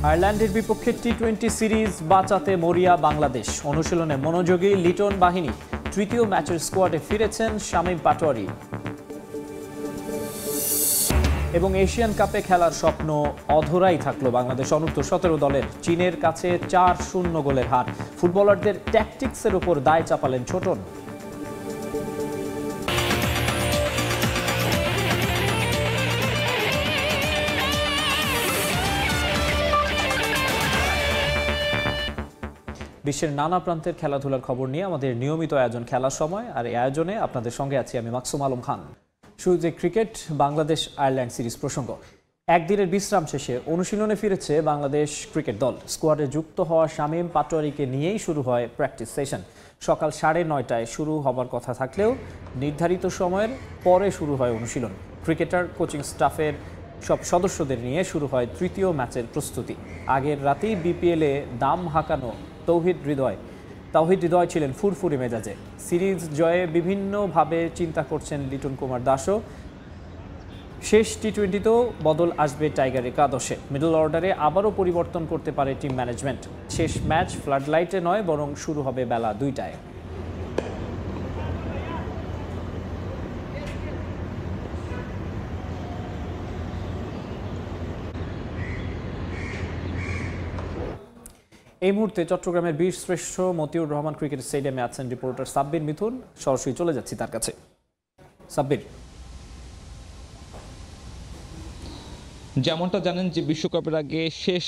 আয়ারল্যান্ডের বিপক্ষে টি-20 সিরিজ বাঁচাতে মরিয়া বাংলাদেশ। অনুশীলনে মনোযোগী লিটন বাহিনী। তৃতীয় ম্যাচের স্কোয়াডে ফিরেছেন শামীম পাটোয়ারি। এবং এশিয়ান কাপে খেলার স্বপ্ন অধরাই থাকলো বাংলাদেশ অনূর্ধ্ব-17 দলের। চীনের কাছে 4-0 গোলের হার। ফুটবলারদের ট্যাকটিক্সের উপর দায় চাপালেন ছোটন। বিশ্বের নানা প্রান্তের খেলাধুলার খবর নিয়ে আমাদের নিয়মিত আয়োজন খেলার সময়, আর এই আয়োজনে আপনাদের সঙ্গে আছি আমি মাকসুম আলম খান। শুরুতে ক্রিকেট, বাংলাদেশ আয়ারল্যান্ড সিরিজ প্রসঙ্গ। একদিনের বিশ্রাম শেষে অনুশীলনে ফিরেছে বাংলাদেশ ক্রিকেট দল। স্কোয়াডে যুক্ত হওয়া শামীম পাটোয়ারিকে নিয়েই শুরু হয় প্র্যাকটিস সেশন। সকাল 9:30টায় শুরু হবার কথা থাকলেও নির্ধারিত সময়ের পরে শুরু হয় অনুশীলন। ক্রিকেটার, কোচিং স্টাফের সব সদস্যদের নিয়ে শুরু হয় তৃতীয় ম্যাচের প্রস্তুতি। আগের রাতেই বিপিএলে দাম হাঁকানো তাওহিদ হৃদয় ছিলেন ফুরফুরে মেজাজে। সিরিজ জয়ে বিভিন্নভাবে চিন্তা করছেন লিটন কুমার দাসও। শেষ টি-20তেও বদল আসবে টাইগার একাদশে। মিডল অর্ডারে আবারও পরিবর্তন করতে পারে টিম ম্যানেজমেন্ট। শেষ ম্যাচ ফ্লাড লাইটে নয়, বরং শুরু হবে বেলা 2টায়। এই মুহূর্তে চট্টগ্রামের বীরশ্রেষ্ঠ মতিউর রহমান ক্রিকেট স্টেডিয়ামে আছেন রিপোর্টার সাব্বির মিথুন। সরাসরি চলে যাচ্ছি তার কাছে। সাব্বির, যেমনটা জানেন যে বিশ্বকাপের আগে শেষ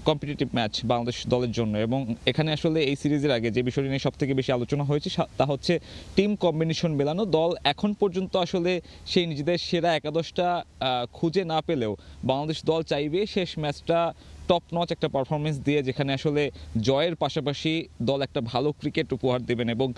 কম্পিটিটিভ ম্যাচ বাংলাদেশ দলের জন্য, এবং এখানে আসলে এই সিরিজের আগে যে বিষয়টি নিয়ে সবথেকে বেশি আলোচনা হয়েছে তা হচ্ছে টিম কম্বিনেশন মেলানো। দল এখন পর্যন্ত আসলে সেই নিজেদের সেরা একাদশটা খুঁজে না পেলেও বাংলাদেশ দল চাইবে শেষ ম্যাচটা টপ নচ একটা পারফরমেন্স দিয়ে, যেখানে আসলে জয়ের পাশাপাশি দল একটা ভালো ক্রিকেট উপহার দেবেন। এবং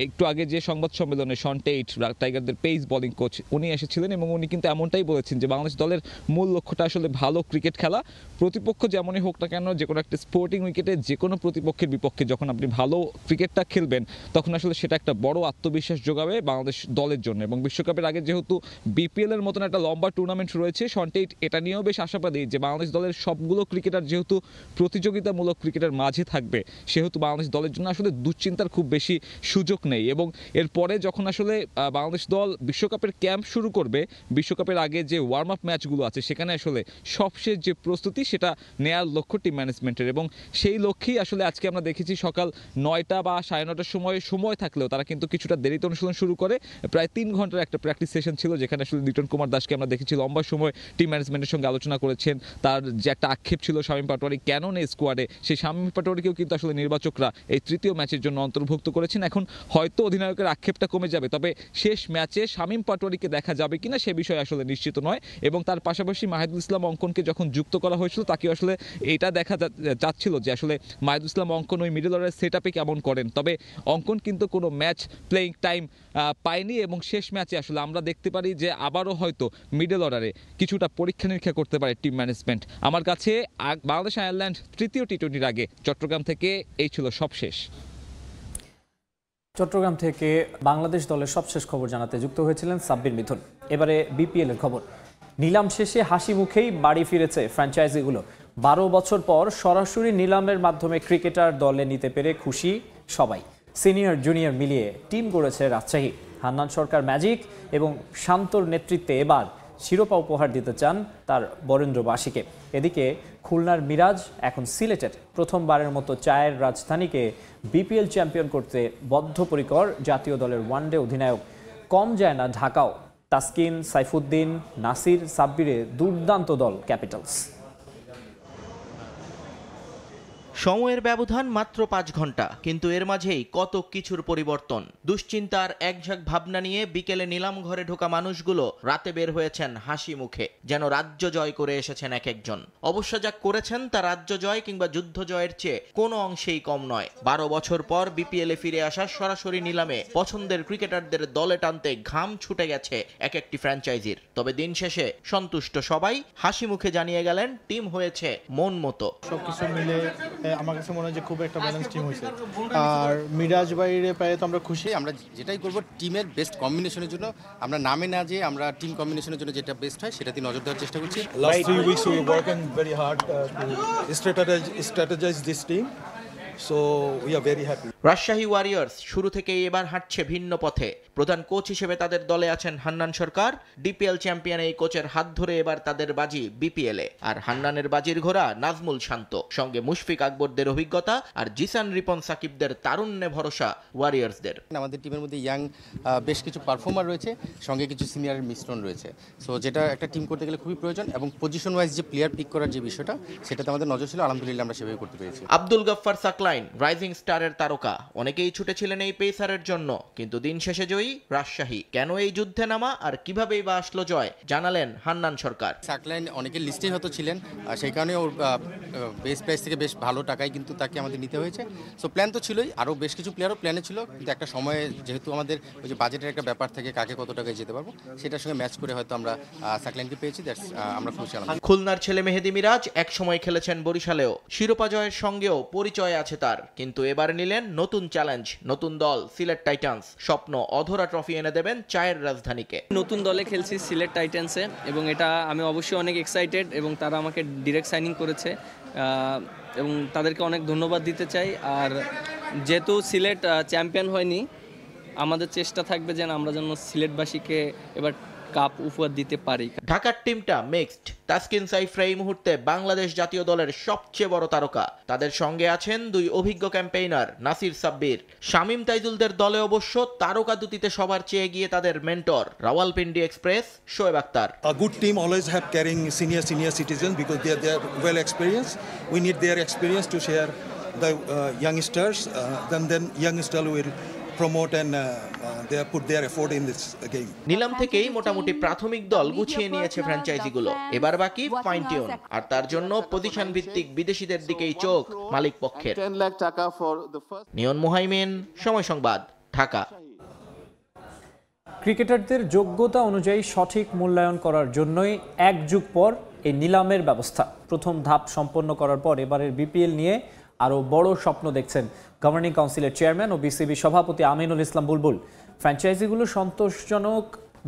একটু আগে যে সংবাদ সম্মেলনে শন টেইট, টাইগারদের পেস বোলিং কোচ, উনি এসেছিলেন এবং উনি কিন্তু এমনটাই বলেছেন যে বাংলাদেশ দলের মূল লক্ষ্যটা আসলে ভালো ক্রিকেট খেলা। প্রতিপক্ষ যেমনই হোক না কেন, যে কোনো একটা স্পোর্টিং উইকেটে যে কোনো প্রতিপক্ষের বিপক্ষে যখন আপনি ভালো ক্রিকেটটা খেলবেন, তখন আসলে সেটা একটা বড় আত্মবিশ্বাস যোগাবে বাংলাদেশ দলের জন্য। এবং বিশ্বকাপের আগে যেহেতু বিপিএল এর মতন একটা লম্বা টুর্নামেন্ট রয়েছে, শন টেইট এটা নিয়েও বেশ আশাবাদী যে বাংলাদেশ দলের সবগুলো ক্রিকেটার যেহেতু প্রতিযোগিতামূলক ক্রিকেটের মাঝে থাকবে, সেহেতু বাংলাদেশ দলের জন্য আসলে দুশ্চিন্তার খুব বেশি সুযোগ নেই। এবং এরপরে যখন আসলে বাংলাদেশ দল বিশ্বকাপের ক্যাম্প শুরু করবে, বিশ্বকাপের আগে যে ওয়ার্ম আপ ম্যাচগুলো আছে, সেখানে আসলে সবশেষ যে প্রস্তুতি সেটা নেয়ার লক্ষ্য টিম ম্যানেজমেন্টের। এবং সেই লক্ষ্যেই আসলে আজকে আমরা দেখেছি সকাল 9টা বা 9:30টার সময় থাকলেও তারা কিন্তু কিছুটা দেরিতে অনুশীলন শুরু করে। প্রায় 3 ঘন্টার একটা প্র্যাকটিস সেশন ছিল, যেখানে আসলে লিটন কুমার দাসকে আমরা দেখেছি লম্বা সময় টিম ম্যানেজমেন্টের সঙ্গে আলোচনা করেছেন। তার যে একটা আক্ষেপ ছিল শামীম পাটোয়ারি কেন নেই স্কোয়াডে, সেই শামীম পাটোয়ারিকেও কিন্তু আসলে নির্বাচকরা এই তৃতীয় ম্যাচের জন্য অন্তর্ভুক্ত করেছেন। এখন হয়তো অধিনায়কের আক্ষেপটা কমে যাবে, তবে শেষ ম্যাচে শামীম পাটোয়ারিকে দেখা যাবে কিনা সে বিষয়ে আসলে নিশ্চিত নয়। এবং তার পাশাপাশি মাহিদুল ইসলাম অঙ্কনকে যখন যুক্ত করা হয়েছিল, তাকে আসলে এটা দেখা যাচ্ছিল যে আসলে মাহিদুল ইসলাম অঙ্কন ওই মিডল অর্ডারের সেট আপে কেমন করেন। তবে অঙ্কন কিন্তু কোনো ম্যাচ প্লেইং টাইম পায়নি, এবং শেষ ম্যাচে আসলে আমরা দেখতে পারি যে আবারও হয়তো মিডল অর্ডারে কিছুটা পরীক্ষা নিরীক্ষা করতে পারে টিম ম্যানেজমেন্ট। আমার কাছে বাংলাদেশ আয়ারল্যান্ড তৃতীয় টি-20-র আগে চট্টগ্রাম থেকে এই ছিল সবশেষ। চট্টগ্রাম থেকে বাংলাদেশ দলের সবশেষ খবর জানাতে যুক্ত হয়েছিলেন সাব্বির মিথুন। এবারে বিপিএল এর খবর। নিলাম শেষে হাসি মুখেই বাড়ি ফিরেছে ফ্র্যাঞ্চাইজিগুলো। 12 বছর পর সরাসরি নিলামের মাধ্যমে ক্রিকেটার দলে নিতে পেরে খুশি সবাই। সিনিয়র জুনিয়র মিলিয়ে টিম গড়েছে রাজশাহী। হান্নান সরকার ম্যাজিক এবং শান্তর নেতৃত্বে এবার শিরোপা উপহার দিতে চান তার বরেন্দ্রবাসীকে। এদিকে খুলনার মিরাজ এখন সিলেটের। প্রথমবারের মতো চায়ের রাজধানীকে বিপিএল চ্যাম্পিয়ন করতে বদ্ধপরিকর জাতীয় দলের ওয়ানডে অধিনায়ক। কম যায় না ঢাকাও। তাসকিন, সাইফুদ্দিন, নাসির, সাব্বিরে দুর্দান্ত দল ক্যাপিটালস। সময়ের ব্যবধান মাত্র 5 ঘন্টা, কিন্তু এর মাঝেই কত কিছুর পরিবর্তন। দুশ্চিন্তার একঝাঁক ভাবনা নিয়ে বিকেলে নিলাম ঘরে ঢোকা মানুষগুলো রাতে বের হয়েছেন হাসি মুখে, যেন রাজ্য জয় করে এসেছেন এক একজন। অবশ্য যা করেছেন তা রাজ্য জয় কিংবা যুদ্ধ জয়ের চেয়ে কোনো অংশেই কম নয়। 12 বছর পর বিপিএলে ফিরে আসা সরাসরি নিলামে পছন্দের ক্রিকেটারদের দলে টানতে ঘাম ছুটে গেছে এক একটি ফ্র্যাঞ্চাইজির। তবে দিন শেষে সন্তুষ্ট সবাই। হাসি মুখে জানিয়ে গেলেন টিম হয়েছে মন মতো। সবকিছু মিলে আমার কাছে মনে হয় যে খুব একটা ব্যালেন্স টিম হয়েছে। আর মিরাজ বাইরে পায়ে তো আমরা খুশি। আমরা যেটাই করব টিমের বেস্ট কম্বিনেশনের জন্য, আমরা নামে না যে আমরা টিম কম্বিনেশনের জন্য যেটা বেস্ট হয় সেটাতে নজর দেওয়ার চেষ্টা করছি। Last 3 weeks we were working very hard to strategize this team, so we are very happy. Rajshahi Warriors শুরু থেকেই এবার হাঁটছে ভিন্ন পথে। প্রধান কোচ হিসেবে তাদের দলে আছেন হান্নান সরকার। ডিপিএল চ্যাম্পিয়ন এই কোচের হাত ধরে এবার তাদের বাজি বিপিএলে। আর হান্নানের বাজির ঘোড়া নাজমুল শান্ত, সঙ্গে মুশফিক আকবরদের অভিজ্ঞতা আর জিসান রিপন সাকিবদের তারুণ্যে ভরসা ওয়ারিয়র্সদের। আমাদের টিমের মধ্যে ইয়াং বেশ কিছু পারফর্মার রয়েছে, সঙ্গে কিছু সিনিয়রের মিশ্রণ রয়েছে। সো যেটা একটা টিম করতে গেলে খুবই প্রয়োজন, এবং পজিশন ওয়াইজ যে প্লেয়ার পিক করার যে বিষয়টা, সেটাতে আমাদের নজর ছিল। আলহামদুলিল্লাহ আমরা সেভাবে করতে পেরেছি। আব্দুল গফফার সাকলাইন রাইজিং স্টারের তারকা। অনেকেই ছুটেছিলেন এই পেসারের জন্য, কিন্তু দিন শেষে জয়ী রাজশাহী। কেন এই যুদ্ধে নামা আর কিভাবেই বা আসলো জয়, জানালেন হান্নান সরকার। সাকলাইন অনেকের লিস্টেই হয়তো ছিলেন, সেই কারণে ওর বেস প্রাইস থেকে বেশ ভালো টাকায় কিন্তু তাকে আমাদের নিতে হয়েছে। সো প্ল্যান তো ছিলই, আরও বেশ কিছু প্লেয়ারও প্ল্যানে ছিল, কিন্তু একটা সময়ে যেহেতু আমাদের ওই যে বাজেটের একটা ব্যাপার থাকে, কাকে কত টাকায় যেতে পারবো, সেটার সঙ্গে ম্যাচ করে হয়তো আমরা সাকলাইনকে পেয়েছি। আমরা খুশি। খুলনার ছেলে মেহেদী মিরাজ একসময় খেলেছেন বরিশালেও। শিরোপা জয়ের সঙ্গেও পরিচয় আছে তার, কিন্তু এবার নিলেন নতুন চ্যালেঞ্জ, নতুন দল সিলেট টাইটান্স। স্বপ্ন অধরা ট্রফি এনে দেবেন চায়ের রাজধানীকে। নতুন দলে খেলছি সিলেট টাইটান্সে, এবং এটা আমি অবশ্যই অনেক এক্সাইটেড, এবং তারা আমাকে ডিরেক্ট সাইনিং করেছে এবং তাদেরকে অনেক ধন্যবাদ দিতে চাই। আর যেহেতু সিলেট চ্যাম্পিয়ন হয়নি, আমাদের চেষ্টা থাকবে যেন আমরা যেন সিলেটবাসীকে এবার কাপ উপহার দিতে পারি। ঢাকার টিমটা মিক্সড। তাসকিন সাইফরা এই মুহূর্তে বাংলাদেশ জাতীয় দলের সবচেয়ে বড় তারকা। তাদের সঙ্গে আছেন দুই অভিজ্ঞ ক্যাম্পেইনার নাসির সাব্বির। শামীম তাইজুলদের দলে অবশ্য তারকা দুটিতে সবার চেয়ে এগিয়ে তাদের mentor Rawalpindi express Shoaib Akhtar. A good team always have carrying senior citizens because they are well experienced. We need their experience to share the youngsters. Then youngsters will promote and they put their effort in this game. নিলাম থেকেই মোটামুটি প্রাথমিক দল গুছিয়ে নিয়েছে ফ্র্যাঞ্চাইজিগুলো। এবার বাকি fine tune, আর তার জন্য পজিশন ভিত্তিক বিদেশিদের দিকেই চোখ মালিক পক্ষের। নিয়ন মুহাইমিন, সময় সংবাদ, ঢাকা। ক্রিকেটারদের যোগ্যতা অনুযায়ী সঠিক মূল্যায়ন করার জন্যই এক যুগ পর এই নিলামের ব্যবস্থা। প্রথম ধাপ সম্পন্ন করার পর এবারের বিপিএল নিয়ে আরও বড় স্বপ্ন দেখছেন গভর্নিং কাউন্সিলের চেয়ারম্যান ও বিসিবি সভাপতি আমিনুল ইসলাম বুলবুল। ফ্র্যাঞ্চাইজিগুলো সন্তোষজনক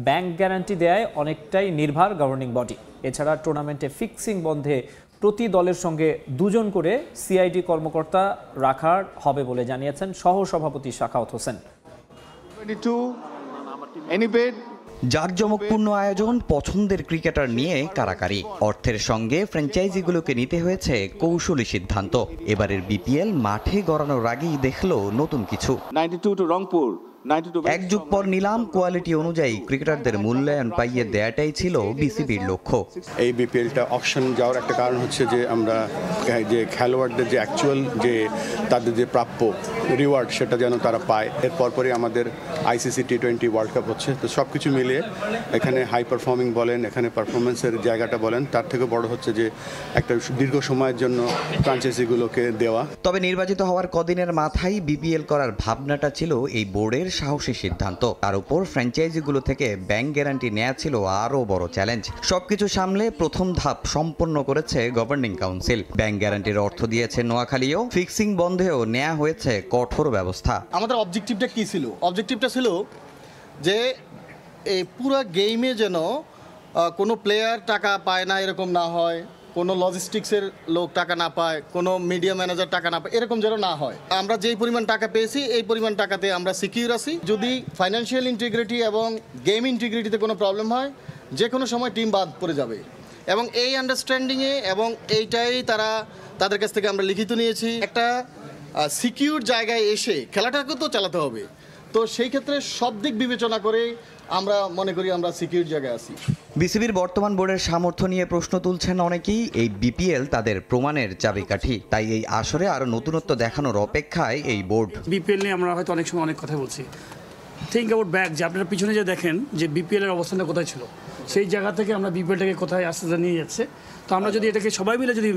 ব্যাংক গ্যারান্টি দেয় অনেকটাই নির্ভর গভর্নিং বডি। এছাড়া টুর্নামেন্টে ফিক্সিং বন্ধে প্রতি দলের সঙ্গে 2 জন করে সিআইডি কর্মকর্তা রাখার হবে বলে জানিয়েছেন সহ সভাপতি শাখাওয়াত হোসেন। জাঁকজমকপূর্ণ আয়োজন, পছন্দের ক্রিকেটার নিয়ে কারাকারি। অর্থের সঙ্গে ফ্র্যাঞ্চাইজিগুলোকে নিতে হয়েছে কৌশলী সিদ্ধান্ত। এবারের বিপিএল মাঠে গড়ানোর আগেই দেখলো নতুন কিছু। 92 to রংপুর, এক যুগ পর নিলাম, কোয়ালিটি অনুযায়ী ক্রিকেটারদের মূল্যায়ন পাইয়ে দেয়াটাই ছিল বিসিবির লক্ষ্য। এই বিপিএলটা অকশন যাওয়ার একটা কারণ হচ্ছে যে আমরা যে খেলোয়াড়দের যে অ্যাকচুয়াল যে তাদের যে প্রাপ্য রিওয়ার্ড, সেটা যেন তারা পায়। এর পরপরই আমাদের আইসিসি টি20 ওয়ার্ল্ড কাপ হচ্ছে। তো সব কিছু মিলিয়ে এখানে হাই পারফর্মিং বলেন, এখানে পারফরমেন্সের জায়গাটা বলেন, তার থেকে বড় হচ্ছে যে একটা দীর্ঘ সময়ের জন্য ফ্র্যাঞ্চাইজিগুলোকে দেওয়া। তবে নির্বাচিত হওয়ার কদিনের মাথায় বিপিএল করার ভাবনাটা ছিল এই বোর্ডের সাহসী সিদ্ধান্ত। তার উপর ফ্র্যাঞ্চাইজিগুলো থেকে ব্যাংক গ্যারান্টি নেওয়া ছিল আরও বড় চ্যালেঞ্জ। সবকিছু সামলে প্রথম ধাপ সম্পন্ন করেছে গভর্নিং কাউন্সিল। ব্যাংক গ্যারান্টির অর্থ দিয়েছে নোয়াখালীও। ফিক্সিং বন্ধেও নেওয়া হয়েছে কঠোর ব্যবস্থা। আমাদের অবজেক্টিভটা কি ছিল? অবজেক্টিভটা ছিল যে এই পুরো গেমে যেন কোনো প্লেয়ার টাকা পায় না এরকম না হয়, কোনো লজিস্টিক্সের লোক টাকা না পায়, কোনো মিডিয়া ম্যানেজার টাকা না পায়, এরকম যেন না হয়। আমরা যেই পরিমাণ টাকা পেয়েছি এই পরিমাণ টাকাতে আমরা সিকিউর আছি। যদি ফাইন্যান্সিয়াল ইন্টিগ্রিটি এবং গেম ইন্টিগ্রিটিতে কোনো প্রবলেম হয়, যে কোনো সময় টিম বাদ পড়ে যাবে। এবং এই আন্ডারস্ট্যান্ডিংয়ে এবং এইটাই তাদের কাছ থেকে আমরা লিখিত নিয়েছি। একটা সিকিউর জায়গায় এসে খেলাটাকে তো চালাতে হবে, তো সেই ক্ষেত্রে সব দিক বিবেচনা করে আমরা মনে করি আমরা সিকিউর জায়গায় আছি। বিসিবির বর্তমান বোর্ডের সামর্থ্য নিয়ে প্রশ্ন তুলছেন অনেকেই। এই বিপিএল তাদের প্রমাণের চাবিকাঠি, তাই এই আসরে আরো নতুনত্ব দেখানোর অপেক্ষায় এই বোর্ড। বিপিএল নিয়ে আমরা হয়তো অনেক সময় অনেক কথা বলছি। থিঙ্ক অ্যাবাউট ব্যাক, যে আপনারা পিছনে যে দেখেন যে বিপিএল এর অবস্থানটা কোথায় ছিল, সেই জায়গা থেকে আমরা বিপিএলটাকে কোথায় আস্তে আস্তে নিয়ে যাচ্ছে। তো আমরা যদি এটাকে সবাই মিলে যদি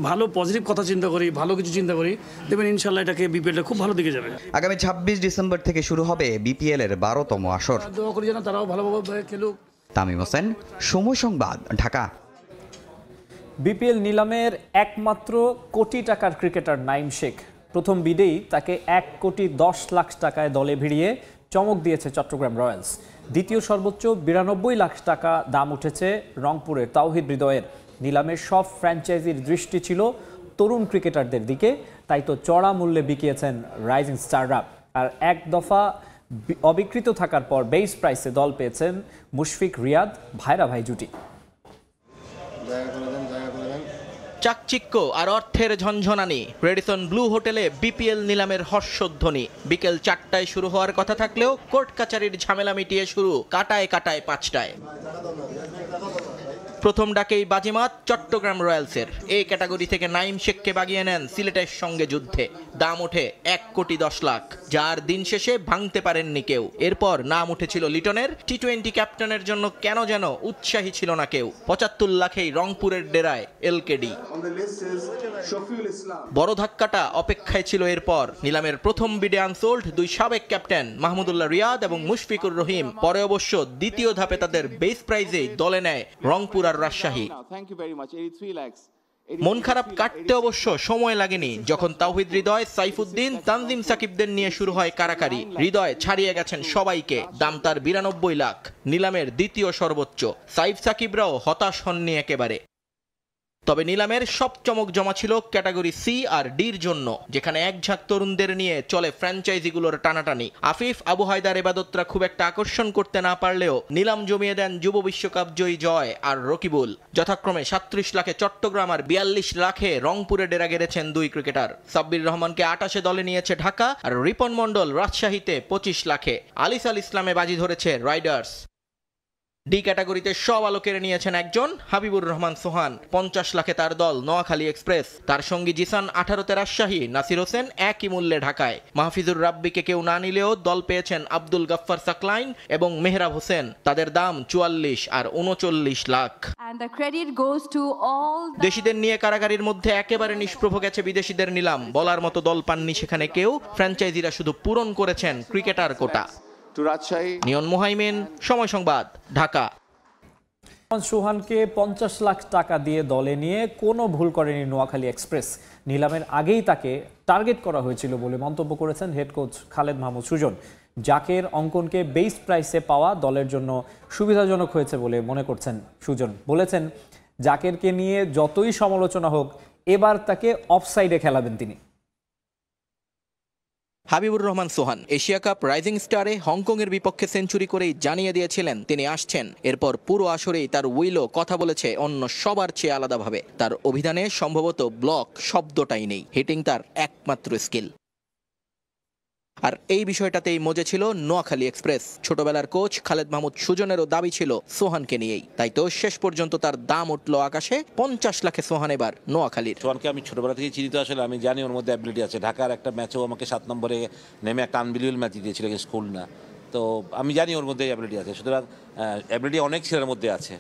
ভালো পজিটিভ কথা চিন্তা করি, ভালো কিছু চিন্তা করি, দেখবেন ইনশাল্লাহ এটাকে বিপিএলটা খুব ভালো দিকে যাবে। আগামী 26 ডিসেম্বর থেকে শুরু হবে বিপিএল এর 12তম আসর। দোয়া করি যেন তারাও ভালোভাবে খেলুক। তামিম হোসেন, সময় সংবাদ, ঢাকা। বিপিএল নিলামের একমাত্র কোটি টাকার ক্রিকেটার নাইম শেখ প্রথম বিডেই তাকে 1,10,00,000 টাকায় দলে ভিড়িয়ে চমক দিয়েছে চট্টগ্রাম রয়্যালস। দ্বিতীয় সর্বোচ্চ 92 লাখ টাকা দাম উঠেছে রংপুরের তাওহিদ হৃদয়ের। নিলামের সব ফ্র্যাঞ্চাইজির দৃষ্টি ছিল তরুণ ক্রিকেটারদের দিকে, তাই তো চড়া মূল্যে বিকিয়েছেন রাইজিং স্টাররা। আর এক দফা অবিকৃত থাকার পর বেস প্রাইসে দল পেয়েছেন মুশফিক, রিয়াদ, ভাইরা ভাই জুটি। চাকচিক্য আর অর্থের ঝনঝনানি রেডিসন ব্লু হোটেলে বিপিএল নিলামের হর্ষধ্বনি। বিকেল 4টায় শুরু হওয়ার কথা থাকলেও কোর্ট কাচারির ঝামেলা মিটিয়ে শুরু কাটায় 5টায়। প্রথম ডাকেই বাজিমাত চট্টগ্রাম রয়্যালসের। এই ক্যাটাগরি থেকে নাইম শেখকে বাগিয়ে নেন সিলেটের সঙ্গে যুদ্ধে। দাম ওঠে 1,10,00,000, যার দিন শেষে ভাঙতে পারেননি কেউ। এরপর নাম উঠেছিল লিটনের। টি20 ক্যাপ্টেনের জন্য কেন যেন উৎসাহী ছিল না কেউ। 75 লাখেই রংপুরের ডেরায় এলকেডি। বড় ধাক্কাটা অপেক্ষায় ছিল এরপর। নিলামের প্রথম বিডে আনসোল্ড দুই সাবেক ক্যাপ্টেন মাহমুদুল্লাহ রিয়াদ এবং মুশফিকুর রহিম। পরে অবশ্য দ্বিতীয় ধাপে তাদের বেস প্রাইজেই দলে নেয় রংপুর আর রাজশাহী। মন খারাপ কাটতে অবশ্য সময় লাগেনি যখন তাওহিদ হৃদয়, সাইফুদ্দিন, তানজিম সাকিবদের নিয়ে শুরু হয় কারাকারি। হৃদয় ছাড়িয়ে গেছেন সবাইকে, দাম তার 92 লাখ, নিলামের দ্বিতীয় সর্বোচ্চ। সাইফ সাকিবরাও হতাশ হননি একেবারে। তবে নিলামের সব চমক জমা ছিল ক্যাটাগরি সি আর ডির জন্য, যেখানে এক ঝাঁক তরুণদের নিয়ে চলে ফ্র্যাঞ্চাইজিগুলোর টানাটানি। আফিফ, আবু হায়দার, এবাদতরা খুব একটা আকর্ষণ করতে না পারলেও নিলাম জমিয়ে দেন যুব বিশ্বকাপ জয়ী জয় আর রকিবুল। যথাক্রমে 37 লাখে চট্টগ্রাম আর 42 লাখে রংপুরে ডেরা গেড়েছেন দুই ক্রিকেটার। সাব্বির রহমানকে 28-এ দলে নিয়েছে ঢাকা, আর রিপন মন্ডল রাজশাহীতে 25 লাখে। আলিস আল ইসলামে বাজি ধরেছে রাইডার্স। ডি ক্যাটাগরিতে সব আলো কেড়ে নিয়েছেন একজন, হাবিবুর রহমান সোহান। 50 লাখে তার দল নোয়াখালী এক্সপ্রেস। তার সঙ্গী জিসান 18-তে রাজশাহী, নাসির হোসেন একই মূল্যে ঢাকায়। মাহফিজুর রাব্বিকে কেউ না নিলেও দল পেয়েছেন আব্দুল গাফফার সাকলাইন এবং মেহরাব হোসেন। তাদের দাম 44 আর 39 লাখ। দেশিদের নিয়ে কারাগারির মধ্যে একেবারে নিষ্প্রভ গেছে বিদেশিদের নিলাম। বলার মতো দল পাননি সেখানে কেউ। ফ্র্যাঞ্চাইজিরা শুধু পূরণ করেছেন ক্রিকেটার কোটা। নিয়ন মুহাইমিন, সময় সংবাদ, ঢাকা। সোহানকে 50 লাখ টাকা দিয়ে দলে নিয়ে কোনো ভুল করেনি নোয়াখালী এক্সপ্রেস। নিলামের আগেই তাকে টার্গেট করা হয়েছিল বলে মন্তব্য করেছেন হেড কোচ খালেদ মাহমুদ সুজন। জাকের, অঙ্কনকে বেস প্রাইসে পাওয়া দলের জন্য সুবিধাজনক হয়েছে বলে মনে করছেন সুজন। বলেছেন, জাকেরকে নিয়ে যতই সমালোচনা হোক, এবার তাকে অফসাইডে খেলাবেন তিনি। হাবিবুর রহমান সোহান এশিয়া কাপ রাইজিং স্টারে হংকংয়ের বিপক্ষে সেঞ্চুরি করেই জানিয়ে দিয়েছিলেন তিনি আসছেন। এরপর পুরো আসরেই তার উইলও কথা বলেছে অন্য সবার চেয়ে আলাদাভাবে। তার অভিধানে সম্ভবত ব্লক শব্দটাই নেই। হিটিং তার একমাত্র স্কিল। আর এই বিষয়টাতেই মজে ছিল নোয়াখালী এক্সপ্রেস। ছোটবেলার কোচ খালেদ মাহমুদ সুজনেরও দাবি ছিল সোহানকে নিয়েই। তাই তো শেষ পর্যন্ত তার দাম উঠল আকাশে। 50 লাখে সোহান এবার নোয়াখালীর। সোহানকে আমি ছোটবেলা থেকে চিনি, তো আসলে আমি জানি ওর মধ্যে অ্যাবিলিটি আছে। ঢাকার একটা ম্যাচেও আমাকে 7 নম্বরে নেমে একটা আনবিলিভেবল ম্যাচ দিয়েছিল স্কুল না, তো আমি জানি ওর মধ্যে অ্যাবিলিটি আছে। সুতরাং অ্যাবিলিটি অনেক ছেলের মধ্যে আছে,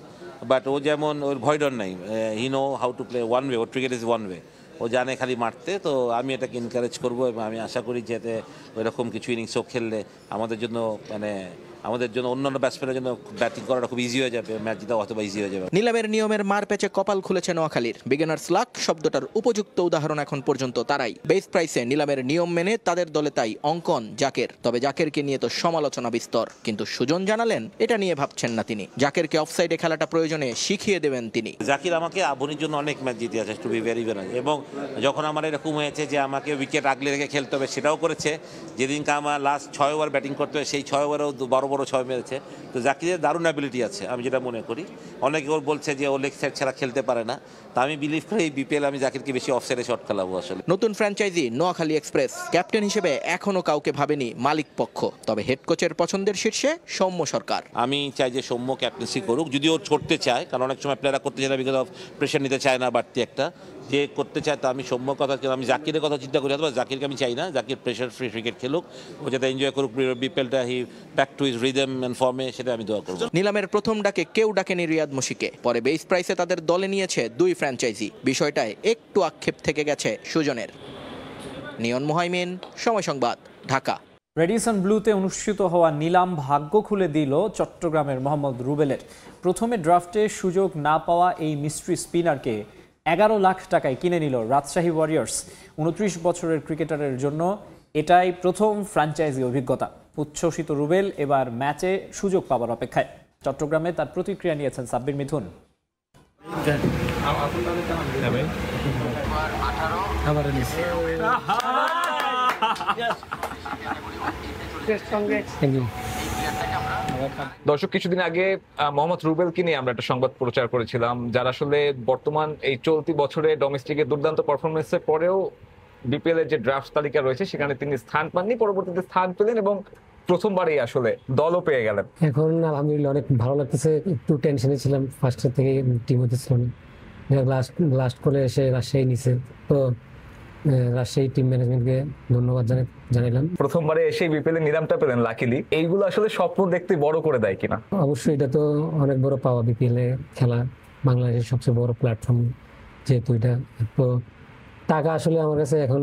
বাট ও যেমন ওর ভয় ডর নাই। He know how to play one way, ওর ক্রিকেট ইজ ওয়ান ওয়ে, ও জানে খালি মারতে। তো আমি এটাকে এনকারেজ করবো এবং আমি আশা করি যাতে ওইরকম কিছু ইনিংসও খেললে আমাদের জন্য অন্যান্য ব্যাটসম্যানের জন্য ব্যাটিং করাটা খুব ইজি হয়ে যাবে, ম্যাচ জিতা অথবা ইজি হয়ে যাবে। নিলামের নিয়মের মার প্যাচে কপাল খুলেছে নোয়াখালীর। বিগিনার্স লাক শব্দটার উপযুক্ত উদাহরণ এখন পর্যন্ত তারাই। বেস প্রাইসে নিলামের নিয়ম মেনে তাদের দলে তাই অঙ্কন, জাকের। তবে জাকেরকে নিয়ে তো সমালোচনা বিস্তর, কিন্তু সুজন জানালেন এটা নিয়ে ভাবছেন না তিনি। জাকেরকে অফসাইডে খেলাটা প্রয়োজনে শিখিয়ে দেবেন তিনি। জাকির আমাকে আবনির জন্য অনেক ম্যাচ জিতে আছে, টু বি ভেরি ভেরি। এবং যখন আমার এরকম হয়েছে যে আমাকে উইকেট আগলে রেখে খেলতে হবে, সেটাও করেছে। যেদিনকে আমার লাস্ট 6 ওভার ব্যাটিং করতে হবে, সেই 6 ওভারেও বড় বড় 6 মেরেছে। তো জাকিরের দারুণ অ্যাবিলিটি আছে, আমি যেটা মনে করি। অনেকে ওর বলছে যে ও লেগ সাইড ছাড়া খেলতে পারে না, তা আমি বিলিভ করি এই বিপিএল আমি জাকিরকে বেশি অফসাইডে শট খেলাবো আসলে। নতুন ফ্র্যাঞ্চাইজি নোয়াখালী এক্সপ্রেস। ক্যাপ্টেন হিসেবে এখনো কাউকে ভাবেনি মালিক পক্ষ, তবে হেড কোচের পছন্দের শীর্ষে সৌম্য সরকার। আমি চাই যে সৌম্য ক্যাপ্টেন্সি করুক, যদি ও করতে চায়, কারণ অনেক সময় প্লেয়াররা করতে চায় না, বিকজ অফ প্রেশার নিতে চায় না বাড়তি একটা। যে করতে চায় তা আমি সৌম্যর কথা, আমি জাকিরের কথা চিন্তা করি। অথবা জাকিরকে আমি চাই না, জাকির প্রেশার ফ্রি ক্রিকেট খেলুক, ও যাতে এনজয় করুক বিপিএলটা, he back to his rhythm and ফর্মে, সেটা আমি দোয়া করব। নিলামের প্রথম ডাকে কেউ ডাকেনি রিয়াদ মুশিকে। পরে বেস প্রাইসে তাদের দলে নিয়েছে দুই ফ্র্যাঞ্চাইজি। বিষয়টায় একটু আক্ষেপ থেকে গেছে সুজনের। নিয়ন মুহাইমিন, সময় সংবাদ, ঢাকা। রেডিসন ব্লুতে অনুষ্ঠিত হওয়া নিলাম ভাগ্য খুলে দিল চট্টগ্রামের মোহাম্মদ রুবেলের। প্রথমে ড্রাফটে সুযোগ না পাওয়া এই মিস্ট্রি স্পিনারকে 11 লাখ টাকায় কিনে নিল রাজশাহী ওয়ারিয়র্স। 29 বছরের ক্রিকেটারের জন্য এটাই প্রথম ফ্র্যাঞ্চাইজি অভিজ্ঞতা। উচ্ছ্বসিত রুবেল এবার ম্যাচে সুযোগ পাবার অপেক্ষায়। চট্টগ্রামে তার প্রতিক্রিয়া নিয়েছেন সাব্বির মিথুন। দর্শক, কিছুদিন আগে মোহাম্মদ রুবেলকে নিয়ে আমরা একটা সংবাদ প্রচার করেছিলাম, যারা আসলে বর্তমান এই চলতি বছরে ডোমেস্টিকে দুর্দান্ত পারফরমেন্সের পরেও বিপিএল এর যে ড্রাফট তালিকা রয়েছে সেখানে তিনি স্থান পাননি, পরবর্তীতে স্থান পেলেন এবং প্রথমবারই আসলে দলও পেয়ে গেলেন। এখন আলহামদুলিল্লাহ অনেক ভালো লাগতেছে। একটু টেনশনে ছিলাম, ফার্স্টের থেকে টিম হতে ছিল না, লাস্ট কলে এসে রাজশাহী নিছে, তো রাজশাহী টিম ম্যানেজমেন্টকে ধন্যবাদ জানাইলাম। প্রথমবারে এসে বিপিএল এর নিলামটা পেলেন, লাকিলি। এইগুলো আসলে স্বপ্ন দেখতে বড় করে দেয় কিনা? অবশ্যই, এটা তো অনেক বড় পাওয়া। বিপিএল এ খেলা বাংলাদেশের সবচেয়ে বড় প্ল্যাটফর্ম, যেহেতু এটা তো টাকা আসলে আমার কাছে এখন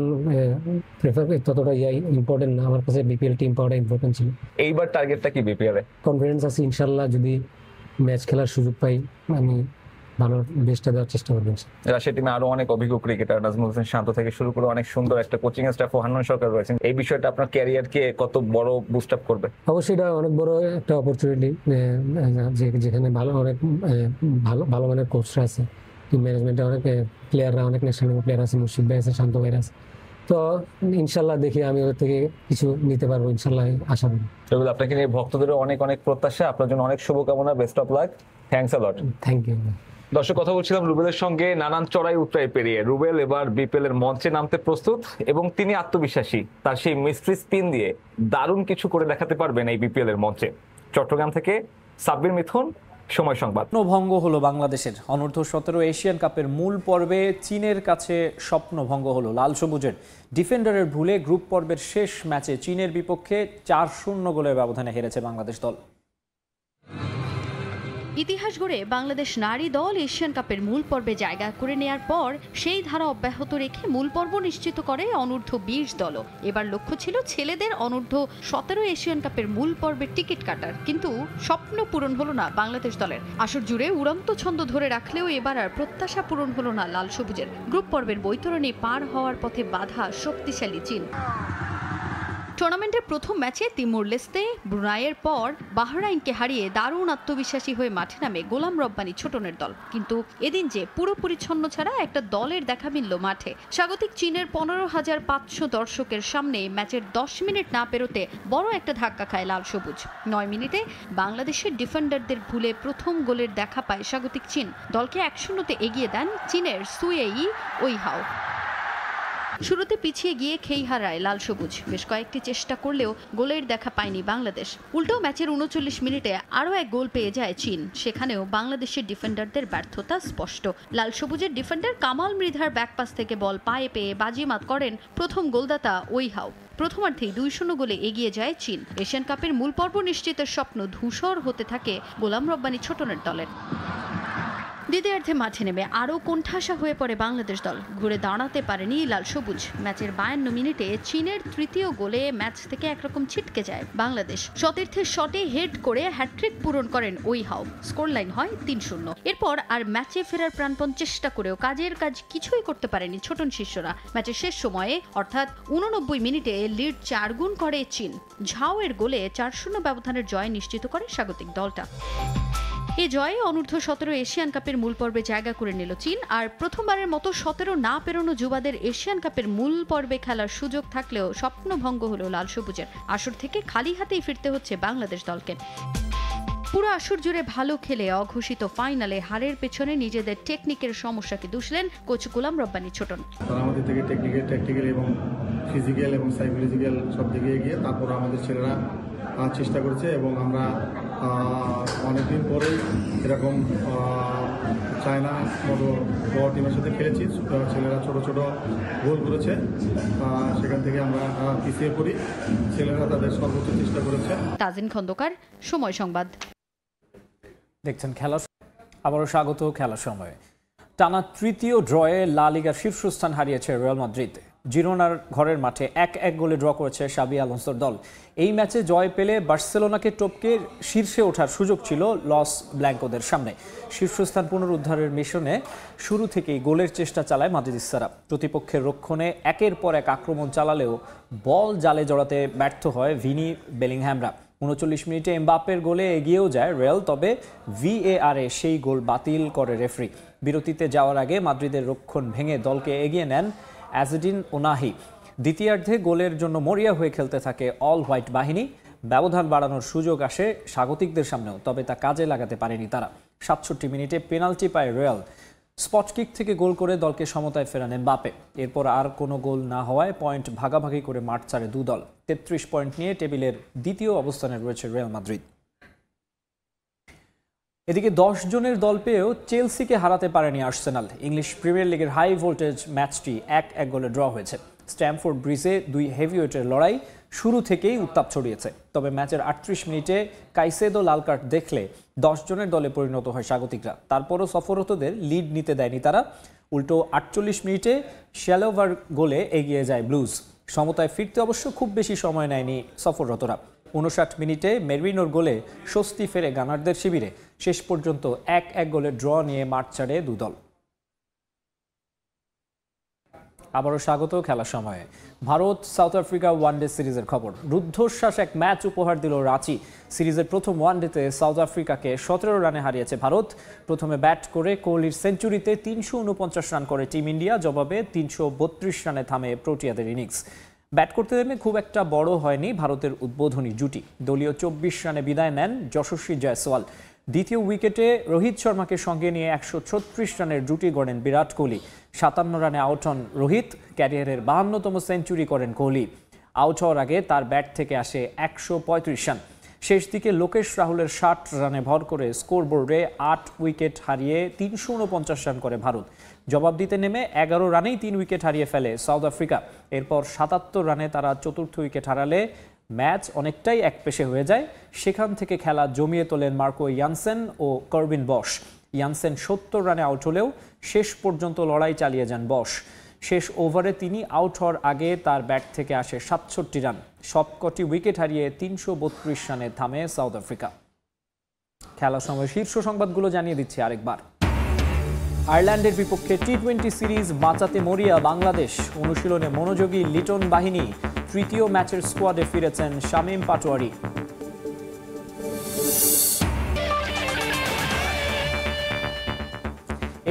ততটা ইম্পর্টেন্ট না। আমার কাছে বিপিএল টিম পাওয়াটা ইম্পর্টেন্ট ছিল। এইবার টার্গেটটা কি বিপিএল এ? কনফিডেন্স আছে, ইনশাল্লাহ যদি ম্যাচ খেলার সুযোগ পাই আমি ভালো বেস্টটা দেওয়ার চেষ্টা করবেন। রাশিয়া টিমে আরো অনেক অভিজ্ঞ ক্রিকেটার, নাজমুল হোসেন শান্ত থেকে শুরু করে অনেক সুন্দর একটা কোচিং স্টাফ ও হান্নান সরকার রয়েছেন। এই বিষয়টা আপনার ক্যারিয়ারকে কত বড় বুস্ট আপ করবে? অবশ্যই এটা অনেক বড় একটা অপরচুনিটি, যেখানে ভালো মানের কোচরা আছে, টিম ম্যানেজমেন্টে অনেক প্লেয়াররা, অনেক ন্যাশনাল প্লেয়ার আছে, মুর্শিদ ভাই আছে, শান্ত ভাই আছে। তো ইনশাল্লাহ দেখি আমি ওদের থেকে কিছু নিতে পারবো, ইনশাল্লাহ আশা করি। আপনাকে নিয়ে ভক্তদেরও অনেক অনেক প্রত্যাশা, আপনার জন্য অনেক শুভকামনা, best of luck. Thanks a lot. Thank you. দর্শক, কথা বলছিলাম রুবেলের সঙ্গে। নানান চড়াই উতরাই পেরিয়ে রুবেল এবার বিপিএল এর মঞ্চে নামতে প্রস্তুত এবং তিনি আত্মবিশ্বাসী। তার সেই মিস্ট্রি স্পিন দিয়ে দারুণ কিছু করে দেখাতে পারবেন এই বিপিএল এর মঞ্চে। চট্টগ্রাম থেকে সাব্বির মিথুন, সময় সংবাদ। স্বপ্নভঙ্গ হলো বাংলাদেশের। অনূর্ধ্ব-17 এশিয়ান কাপের মূল পর্বে চীনের কাছে স্বপ্নভঙ্গ হলো লাল সবুজের। ডিফেন্ডারের ভুলে গ্রুপ পর্বের শেষ ম্যাচে চীনের বিপক্ষে 4-0 গোলের ব্যবধানে হেরেছে বাংলাদেশ দল। ইতিহাস গড়ে বাংলাদেশ নারী দল এশিয়ান কাপের মূল পর্বে জায়গা করে নেয়ার পর সেই ধারা অব্যাহত রেখে মূল পর্ব নিশ্চিত করে অনূর্ধ্ব-20 দলও। এবার লক্ষ্য ছিল ছেলেদের অনূর্ধ্ব-17 এশিয়ান কাপের মূল পর্বের টিকিট কাটার, কিন্তু স্বপ্ন পূরণ হলো না বাংলাদেশ দলের। আসর জুড়ে উড়ন্ত ছন্দ ধরে রাখলেও এবার আর প্রত্যাশা পূরণ হলো না লাল সবুজের। গ্রুপ পর্বের বৈতরণী পার হওয়ার পথে বাধা শক্তিশালী চীন। টুর্নামেন্টের প্রথম ম্যাচে তিমুর লেস্তে ব্রুনাইয়ের পর বাহরাইনকে হারিয়ে দারুণ আত্মবিশ্বাসী হয়ে মাঠে নামে গোলাম রব্বানী ছোটনের দল। কিন্তু এদিন যে পুরোপুরি ছন্ন ছাড়া একটা দলের দেখা মিলল মাঠে। স্বাগতিক চীনের 15,500 দর্শকের সামনে ম্যাচের 10 মিনিট না পেরোতে বড় একটা ধাক্কা খায় লাল সবুজ। 9 মিনিটে বাংলাদেশের ডিফেন্ডারদের ভুলে প্রথম গোলের দেখা পায় স্বাগতিক চীন। দলকে 1-0 এগিয়ে দেন চীনের সুয়েই ওইহাও। শুরুতে পিছিয়ে গিয়ে খেই হারায় লাল সবুজ। বেশ কয়েকটি চেষ্টা করলেও গোলের দেখা পায়নি বাংলাদেশ। উল্টো ম্যাচের 39 মিনিটে আরও এক গোল পেয়ে যায় চীন। সেখানেও বাংলাদেশের ডিফেন্ডারদের ব্যর্থতা স্পষ্ট। লাল সবুজের ডিফেন্ডার কামাল মৃধার ব্যাকপাস থেকে বল পায়ে পেয়ে বাজিমাত করেন প্রথম গোলদাতা ওইহাও। প্রথমার্ধেই 2-0 গোলে এগিয়ে যায় চীন। এশিয়ান কাপের মূল পর্ব নিশ্চিতের স্বপ্ন ধূসর হতে থাকে গোলাম রব্বানী ছোটনের দলের। দ্বিতীয়ার্ধে মাঠে নেমে আরও কোণঠাসা হয়ে পড়ে বাংলাদেশ দল। ঘুরে দাঁড়াতে পারেনি লাল সবুজ। ম্যাচের 52 মিনিটে চীনের তৃতীয় গোলে ম্যাচ থেকে একরকম ছিটকে যায় বাংলাদেশ। সতীর্থের শটে হেড করে হ্যাট্রিক পূরণ করেন ওইহাও। স্কোর লাইন হয় 3-0। এরপর আর ম্যাচে ফেরার প্রাণপণ চেষ্টা করেও কাজের কাজ কিছুই করতে পারেনি ছোটন শিষ্যরা। ম্যাচের শেষ সময়ে অর্থাৎ 89 মিনিটে লিড 4 গুণ করে চীন। ঝাওয়ের গোলে 4-0 ব্যবধানের জয় নিশ্চিত করে স্বাগতিক দলটা। এ জয়ে অনূর্ধ্ব-17 এশিয়ান কাপের মূল পর্বে জায়গা করে নিল চীন। আর প্রথমবারের মতো 17 না পেরোনো যুবাদের এশিয়ান কাপের মূল পর্বে খেলার সুযোগ থাকলেও স্বপ্নভঙ্গ হলো লাল সবুজের। আসর থেকে খালি হাতেই ফিরতে হচ্ছে বাংলাদেশ দলকে। পুরো আসর জুড়ে ভালো খেলে অঘোষিত ফাইনালে হারের পেছনে নিজেদের টেকনিকের সমস্যাকে দুষলেন কোচ গোলাম রব্বানী ছোটন। আমাদের থেকে টেকনিক্যাল এবং ফিজিক্যাল এবং সাইকোলজিক্যাল সব দিকে এগিয়ে তারপর আমাদের ছেলেরা চেষ্টা করেছে এবং আমরা অনেকদিন পরেই এরকম চায়না মতো বড় টিমের সাথে খেলেছি। ছেলেরা ছোট ছোট গোল করেছে, সেখান থেকে আমরা পিছিয়ে পড়ি। ছেলেরা তাদের সর্বোচ্চ চেষ্টা করেছে। তাজিন খন্দকার, সময় সংবাদ। দেখছেন খেলা। আবারও স্বাগত খেলার সময়। টানা তৃতীয় ড্রয়ে লা লিগার শীর্ষস্থান হারিয়েছে রিয়াল মাদ্রিদ। জিরোনার ঘরের মাঠে 1-1 গোলে ড্র করেছে শাবি আলোনসোর দল। এই ম্যাচে জয় পেলে বার্সেলোনাকে টপকে শীর্ষে ওঠার সুযোগ ছিল লস ব্ল্যাঙ্কোদের সামনে। শীর্ষস্থান পুনরুদ্ধারের মিশনে শুরু থেকেই গোলের চেষ্টা চালায় মাদ্রিদিস্তারা। প্রতিপক্ষের রক্ষণে একের পর এক আক্রমণ চালালেও বল জালে জড়াতে ব্যর্থ হয় ভিনি বেলিংহ্যামরা। 39 মিনিটে এমবাপ্পের গোলে এগিয়েও যায় রিয়াল, তবে ভিএআরে সেই গোল বাতিল করে রেফারি। বিরতিতে যাওয়ার আগে মাদ্রিদের রক্ষণ ভেঙে দলকে এগিয়ে নেন অ্যাজেডিন ওনাহি। দ্বিতীয়ার্ধে গোলের জন্য মরিয়া হয়ে খেলতে থাকে অল হোয়াইট বাহিনী। ব্যবধান বাড়ানোর সুযোগ আসে স্বাগতিকদের সামনেও, তবে তা কাজে লাগাতে পারেনি তারা। 67 মিনিটে পেনাল্টি পায় রিয়াল। স্পট কিক থেকে গোল করে দলকে সমতায় ফেরান এমবাপ্পে। এরপর আর কোনো গোল না হওয়ায় পয়েন্ট ভাগাভাগি করে মাঠ ছাড়ে দু দল। 33 পয়েন্ট নিয়ে টেবিলের দ্বিতীয় অবস্থানে রয়েছে রিয়াল মাদ্রিদ। এদিকে 10 জনের দল পেয়েও চেলসিকে হারাতে পারেনি আর্সেনাল। ইংলিশ প্রিমিয়ার লিগের হাই ভোল্টেজ ম্যাচটি 1-1 গোলে ড্র হয়েছে। স্ট্যামফোর্ড ব্রিজে দুই হেভিওয়েটের লড়াই শুরু থেকেই উত্তাপ ছড়িয়েছে, তবে ম্যাচের 38 মিনিটে কাইসেদো লাল কার্ড দেখলে 10 জনের দলে পরিণত হয় স্বাগতিকরা। তারপরও সফররতদের লিড নিতে দেয়নি তারা। উল্টো 48 মিনিটে শ্যালোভার গোলে এগিয়ে যায় ব্লুজ। সমতায় ফিরতে অবশ্য খুব বেশি সময় নেয়নি সফররতরা। 59 মিনিটে মেরভিনোর গোলে স্বস্তি ফেরে গানারদের শিবিরে। শেষ পর্যন্ত 1-1 গোলে ড্র নিয়ে মাঠ ছাড়ে দু দল। আবারও স্বাগত খেলার সময়ে। ভারত সাউথ আফ্রিকা ওয়ানডে সিরিজের খবর। রুদ্ধশ্বাস এক ম্যাচ উপহার দিল রাঁচি। সিরিজের প্রথম ওয়ানডেতে সাউথ আফ্রিকাকে 17 রানে হারিয়েছে ভারত। প্রথমে ব্যাট করে কোহলির সেঞ্চুরিতে 349 রান করে টিম ইন্ডিয়া। জবাবে 332 রানে থামে প্রোটিয়াদের ইনিংস। ব্যাট করতে নেমে খুব একটা বড় হয়নি ভারতের উদ্বোধনী জুটি। দলীয় 24 রানে বিদায় নেন যশস্বী জয়সওয়াল। দ্বিতীয় উইকেটে রোহিত শর্মাকে সঙ্গে নিয়ে 136 রানের জুটি গড়েন বিরাট কোহলি। 57 রানে আউট হন রোহিত। ক্যারিয়ারের 52তম সেঞ্চুরি করেন কোহলি। আউট হওয়ার আগে তার ব্যাট থেকে আসে 135 রান। শেষ দিকে লোকেশ রাহুলের 60 রানে ভর করে স্কোরবোর্ডে 8 উইকেট হারিয়ে 349 রান করে ভারত। জবাব দিতে নেমে 11 রানেই 3 উইকেট হারিয়ে ফেলে সাউথ আফ্রিকা। এরপর 77 রানে তারা চতুর্থ উইকেট হারালে ম্যাচ অনেকটাই একপেশে হয়ে যায়। সেখান থেকে খেলা জমিয়ে তোলেন মার্কো ইয়ানসেন ও কার্বিন বশ। ইয়ানসেন 70 রানে আউট হলেও শেষ পর্যন্ত লড়াই চালিয়ে যান বশ। শেষ ওভারে তিনি আউট হওয়ার আগে তার ব্যাট থেকে আসে 67 রান। সবকটি উইকেট হারিয়ে 332 রানে থামে সাউথ আফ্রিকা। খেলার সময় শীর্ষ সংবাদগুলো জানিয়ে দিচ্ছি আরেকবার। আয়ারল্যান্ডের বিপক্ষে টি-20 সিরিজ বাঁচাতে মরিয়া বাংলাদেশ। অনুশীলনে মনোযোগী লিটন বাহিনী। তৃতীয় ম্যাচের স্কোয়াডে ফিরেছেন শামীম পাটোয়ারি।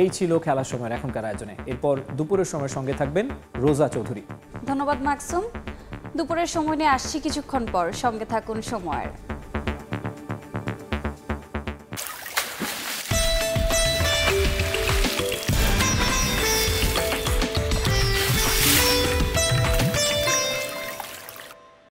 এই ছিল খেলার সময়ের এখনকার আয়োজনে। এরপর দুপুরের সময় সঙ্গে থাকবেন রোজা চৌধুরী। ধন্যবাদ মাকসুম। দুপুরের সময় নিয়ে আসছি কিছুক্ষণ পর, সঙ্গে থাকুন সময়ের।